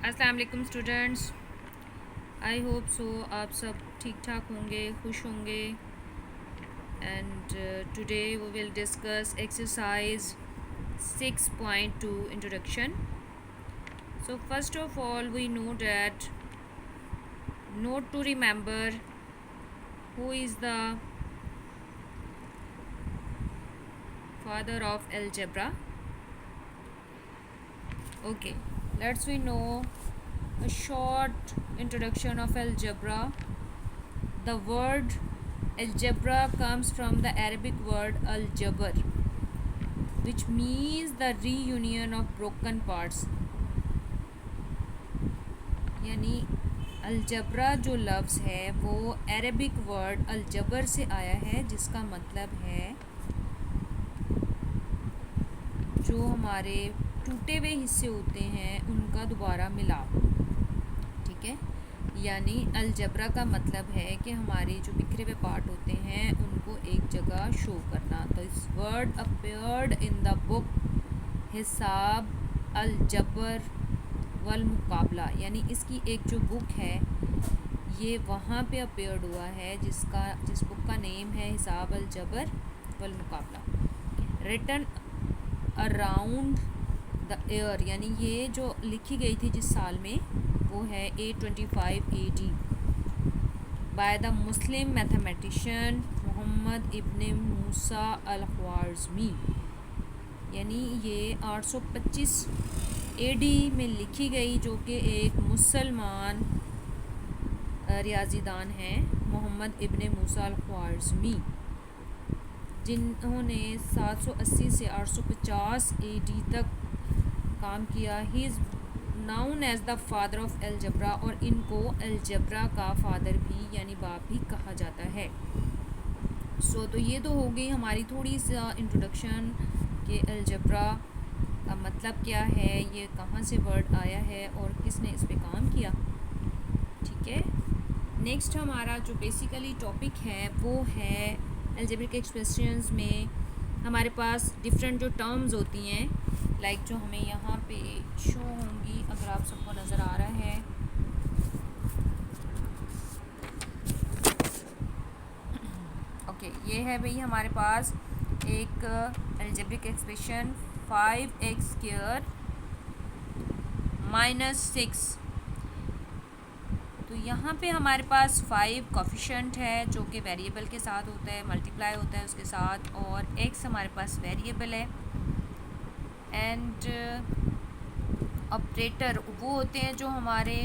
अस्सलाम वालेकुम students. I hope so आप सब ठीक ठाक होंगे, खुश होंगे। And today we will discuss exercise 6.2 introduction. So first of all we know that note to remember who is the father of algebra. Okay, let's we know a short introduction of algebra. The word algebra comes from the Arabic word al-jabr, which means the reunion of broken parts. यानी algebra जो लफ्ज़ है वो Arabic word अलजबर से आया है, जिसका मतलब है जो हमारे टूटे हुए हिस्से होते हैं उनका दोबारा मिलाप। ठीक है, यानी अलजबरा का मतलब है कि हमारे जो बिखरे हुए पार्ट होते हैं उनको एक जगह शो करना। तो इस word appeared in the book हिसाब अलजबर वल मुकाबला, यानी इसकी एक जो बुक है ये वहाँ पे अपेयर्ड हुआ है जिस बुक का नेम है हिसाब अलजबर वल मुकाबला। रिटन अराउंड द ईयर, यानी ये जो लिखी गई थी जिस साल में वो है 825 AD by the Muslim mathematician Muhammad ibn Musa al Khwarizmi. यानी ये 825 AD में लिखी गई, जो कि एक मुसलमान रियाजीदान हैं मोहम्मद इब्न मूसा अल ख्वारिज़मी, जिन्होंने 780 से 850 AD तक काम किया। He is known as the father of algebra, और इनको अलजबरा का फादर भी यानी बाप भी कहा जाता है। तो ये तो हो गई हमारी थोड़ी सी इंट्रोडक्शन कि अलजबरा का मतलब क्या है, ये कहाँ से वर्ड आया है और किसने इस पे काम किया। ठीक है, नेक्स्ट हमारा जो बेसिकली टॉपिक है वो है अलजेब्रिक एक्सप्रेशंस में हमारे पास डिफरेंट जो टर्म्स होती हैं, लाइक जो हमें यहाँ पे शो होंगी, अगर आप सबको नज़र आ रहा है। ओके, ये है भाई हमारे पास एक अलजेब्रिक एक्सप्रेशन 5x² - 6। तो यहाँ पे हमारे पास 5 कोफिशिएंट है जो कि वेरिएबल के साथ होता है, मल्टीप्लाई होता है उसके साथ, और x हमारे पास वेरिएबल है। एंड ऑपरेटर वो होते हैं जो हमारे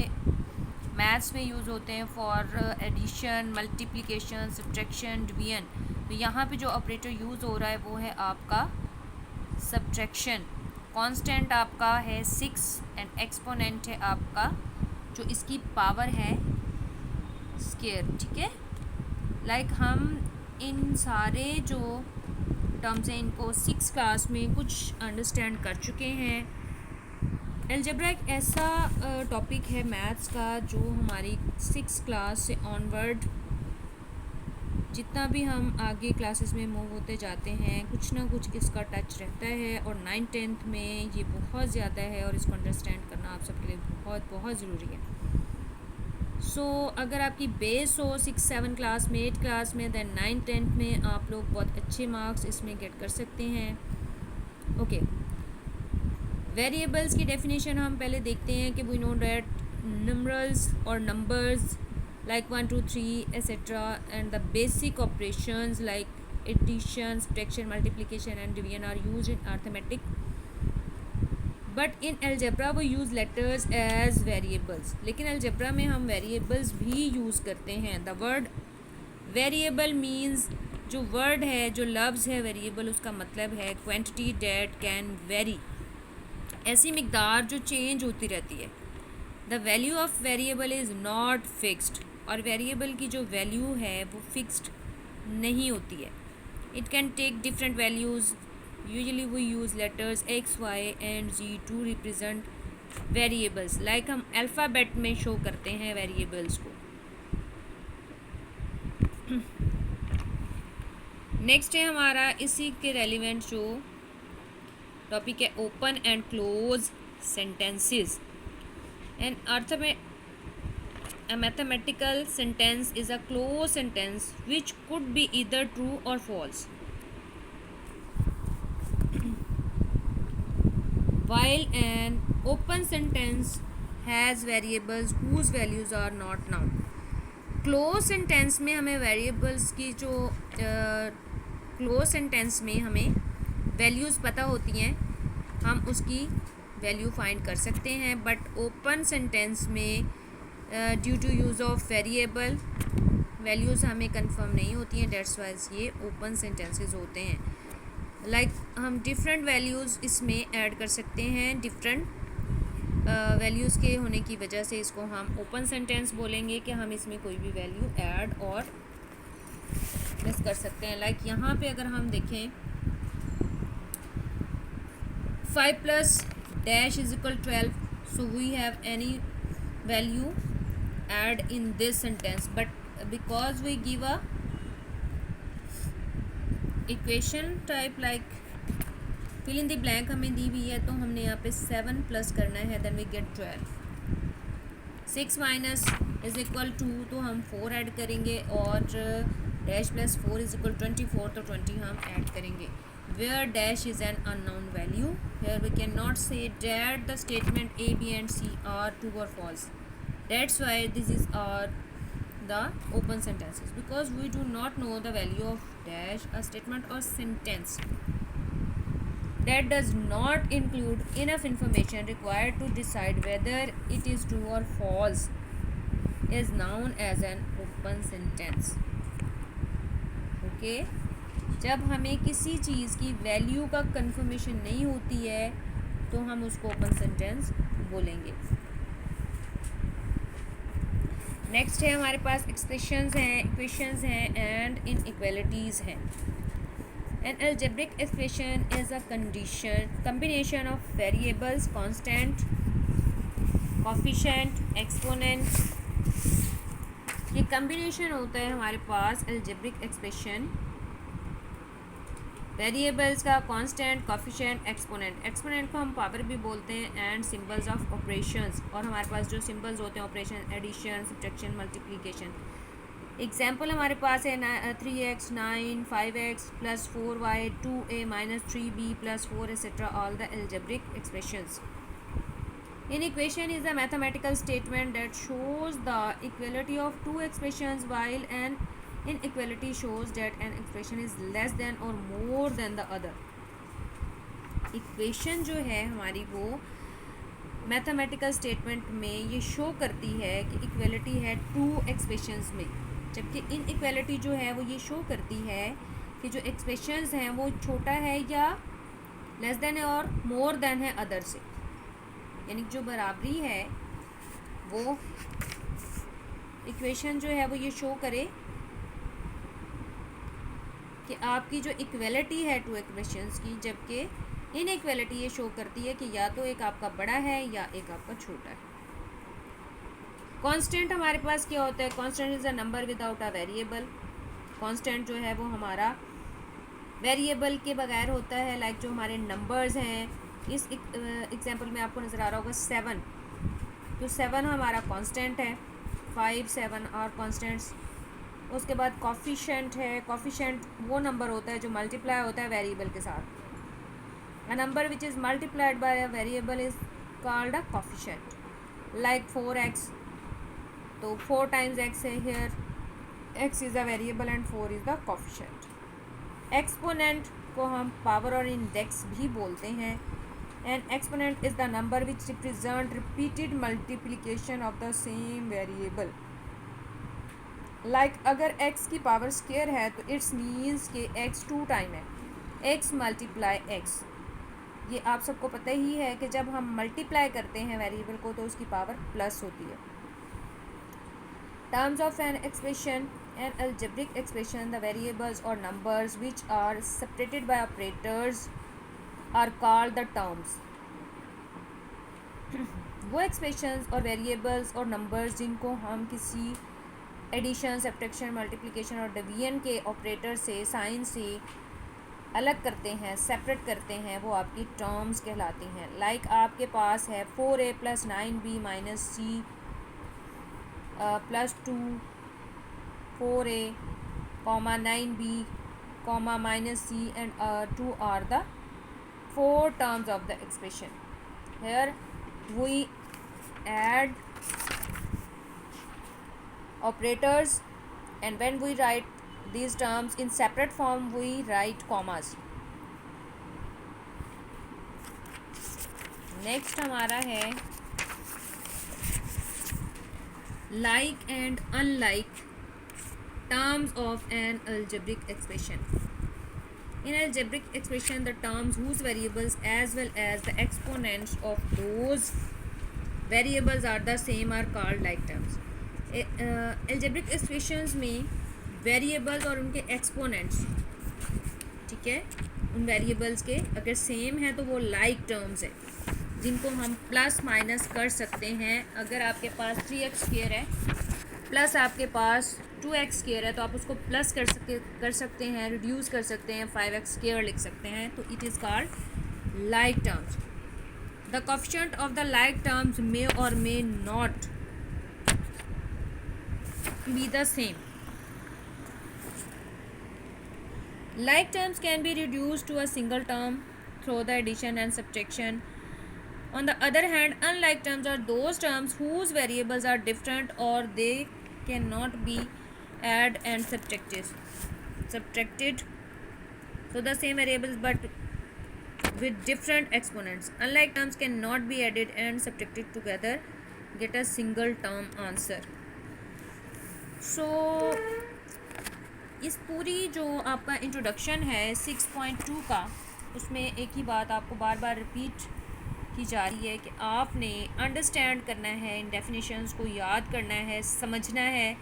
मैथ्स में यूज़ होते हैं for addition, multiplication, subtraction, division. तो यहाँ पे जो ऑपरेटर यूज़ हो रहा है वो है आपका सब्ट्रैक्शन। कांस्टेंट आपका है 6 एंड एक्सपोनेंट है आपका जो इसकी पावर है स्क्वायर। ठीक है, लाइक हम इन सारे जो टर्म्स हैं इनको 6 क्लास में कुछ अंडरस्टैंड कर चुके हैं। अलजेब्रा एक ऐसा टॉपिक है मैथ्स का जो हमारी 6 क्लास से ऑनवर्ड जितना भी हम आगे क्लासेस में मूव होते जाते हैं कुछ ना कुछ इसका टच रहता है, और 9th-10th में ये बहुत ज़्यादा है और इसको अंडरस्टैंड करना आप सबके लिए बहुत बहुत ज़रूरी है। अगर आपकी बेस हो 6-7 क्लास में, 8 क्लास में, दैन 9th-10th में आप लोग बहुत अच्छे मार्क्स इसमें गेट कर सकते हैं। ओके, वेरिएबल्स की डेफिनेशन हम पहले देखते हैं कि we know that numerals or numbers like 1 2 3 etc. and the basic operations like addition, subtraction, multiplication and division are used in arithmetic, but in algebra we use letters as variables। लेकिन algebra में हम variables भी use करते हैं। the word variable means जो word है, जो लफ्ज़ है variable, उसका मतलब है quantity that can vary, ऐसी मिकदार जो चेंज होती रहती है। The value of variable is not fixed, और वेरिएबल की जो वैल्यू है वो फिक्स्ड नहीं होती है। It can take different values. Usually we use letters x, y and z to represent variables, like हम अल्फ़ाबेट में शो करते हैं वेरिएबल्स को। नेक्स्ट है हमारा इसी के रेलिवेंट जो टॉपिक है open and close sentences. An a mathematical sentence is a closed sentence which could be either true or false, while an open sentence has variables whose values are not known. Clause sentence में हमें variables की जो clause sentence में हमें values पता होती हैं, हम उसकी वैल्यू फाइंड कर सकते हैं, बट ओपन सेंटेंस में due to use of variable values हमें कंफर्म नहीं होती हैं, डेट्स वाइज ये ओपन सेंटेंसेस होते हैं. लाइक हम डिफरेंट वैल्यूज़ इसमें ऐड कर सकते हैं, डिफरेंट वैल्यूज़ के होने की वजह से इसको हम ओपन सेंटेंस बोलेंगे कि हम इसमें कोई भी वैल्यू ऐड और मिस कर सकते हैं. लाइक यहाँ पे अगर हम देखें 5 plus dash is equal 12, so we have any value add in this sentence, but because we give a equation type like fill in the blank हमें दी हुई है, तो हमने यहाँ पे 7 प्लस करना है, then we get 12. 6 minus is equal 2, तो हम 4 ऐड करेंगे, और डैश प्लस 4 इज इक्वल 24, तो 20 हम ऐड करेंगे. Where dash is an unknown value, where we can not say that the statement A B and C are true और false. That's why this is are the open sentences, because we do not know the value of dash, a statement or sentence that does not include enough information required to decide whether it is true or false is known as an open sentence. Okay, जब हमें किसी चीज़ की value का confirmation नहीं होती है तो हम उसको ओपन सेंटेंस बोलेंगे. नेक्स्ट है हमारे पास एक्सप्रेशंस हैं, इक्वेशंस हैं एंड इनइक्वालिटीज़ हैं. N algebraic expression is a combination of variables, constant, coefficient, exponent. ये कम्बिनेशन होता है हमारे पास अलजेब्रिक एक्सप्रेशन वेरिएबल्स का, कांस्टेंट, कोफिशिएंट, एक्सपोनेंट. एक्सपोनेंट को हम पावर भी बोलते हैं, एंड सिंबल्स ऑफ ऑपरेशंस. और हमारे पास जो सिंबल्स होते हैं operation, addition, subtraction, multiplication. Example हमारे पास है 3x 9 5x plus 4y 2a minus 3b plus 4 etcetera, all the algebraic expressions. An equation is a mathematical statement that shows the equality of two expressions, while an inequality shows that an expression is less than or more than the other. Equation जो है हमारी वो mathematical statement में ये show करती है कि equality है टू एक्सप्रेशंस में, जबकि इनइक्वालिटी जो है वो ये शो करती है कि जो एक्सप्रेशंस हैं वो छोटा है या लेस देन है और मोर देन है अदर से. यानी जो बराबरी है वो इक्वेशन जो है वो ये शो करे कि आपकी जो इक्वलिटी है टू इक्वेशंस की, जबकि इनइक्वालिटी ये शो करती है कि या तो एक आपका बड़ा है या एक आपका छोटा है. कांस्टेंट हमारे पास क्या होता है? Constant is a number without a variable. Constant जो है वो हमारा वेरिएबल के बगैर होता है. लाइक जो हमारे नंबर्स हैं, इस एग्जांपल में आपको नज़र आ रहा होगा 7, तो 7 हमारा कांस्टेंट है. 5 7 और कांस्टेंट्स. उसके बाद कोफिशिएंट है. कोफिशिएंट वो नंबर होता है जो मल्टीप्लाई होता है वेरिएबल के साथ. A number which is multiplied by a variable is called a coefficient. Like 4x, तो 4 टाइम्स x है here. x is a variable and 4 is the coefficient. Exponent को हम पावर और इंडेक्स भी बोलते हैं. And exponent is the number which represent repeated multiplication of the same variable. Like अगर x की पावर स्क्वायर है तो इट्स मीन्स कि x 2 टाइम है. x मल्टीप्लाई x, ये आप सबको पता ही है कि जब हम मल्टीप्लाई करते हैं वेरिएबल को तो उसकी पावर प्लस होती है. Terms of an expression, an algebraic expression, the variables और numbers which are separated by operators are called the terms. वो एक्सप्रेशंस और वेरिएबल्स और नंबर्स जिनको हम किसी एडिशन, सब्ट्रैक्शन, मल्टीप्लिकेशन और डिवीजन के ऑपरेटर से, साइन से अलग करते हैं, सेपरेट करते हैं, वो आपकी टर्म्स कहलाती हैं। लाइक आपके पास है 4a + 9b - c + 2 4a, 9b, -c and 2 are the 4 terms of the expression. Here we add operators, and when we write these terms in separate form we write commas. Next हमारा है like and unlike terms of an algebraic expression. In algebraic expression, the terms whose variables as well as the exponents of those variables are the same are called like terms. algebraic expressions में variables और उनके exponents, ठीक है, उन variables के अगर same है तो वो like terms है, जिनको हम प्लस माइनस कर सकते हैं। अगर आपके पास 3x² है प्लस आपके पास 2x² है तो आप उसको प्लस कर सकते हैं, रिड्यूस कर सकते हैं, 5x² लिख सकते हैं, तो it is called like terms. The coefficient of the like terms may और may not be the same. Like terms can be reduced to a single term through the addition and subtraction. On the other hand, unlike terms are those terms whose variables are different or they cannot be added and subtracted. So the same variables but with different exponents. Unlike terms cannot be added and subtracted together, get a single term answer. So इस पूरी जो आपका introduction है 6.2 का, उसमें एक ही बात आपको बार बार रिपीट की जा रही है कि आपने अंडरस्टैंड करना है, इन डेफिनेशंस को याद करना है, समझना है।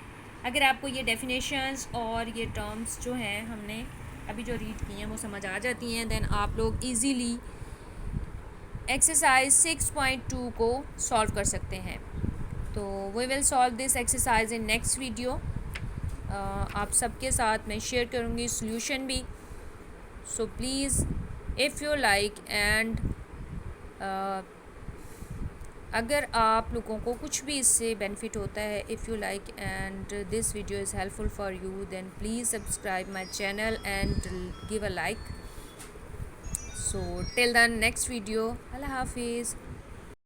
अगर आपको ये डेफिनेशंस और ये टर्म्स जो हैं हमने अभी जो रीड की हैं वो समझ आ जाती हैं, देन आप लोग इजीली एक्सरसाइज 6.2 को सॉल्व कर सकते हैं। तो we will solve this exercise in next video. आप सबके साथ मैं शेयर करूँगी सॉल्यूशन भी। So please if you like and अगर आप लोगों को कुछ भी इससे बेनिफिट होता है, if you like and this video is helpful for you, then please subscribe my channel and give a like. So till then, next video. Allah Hafiz.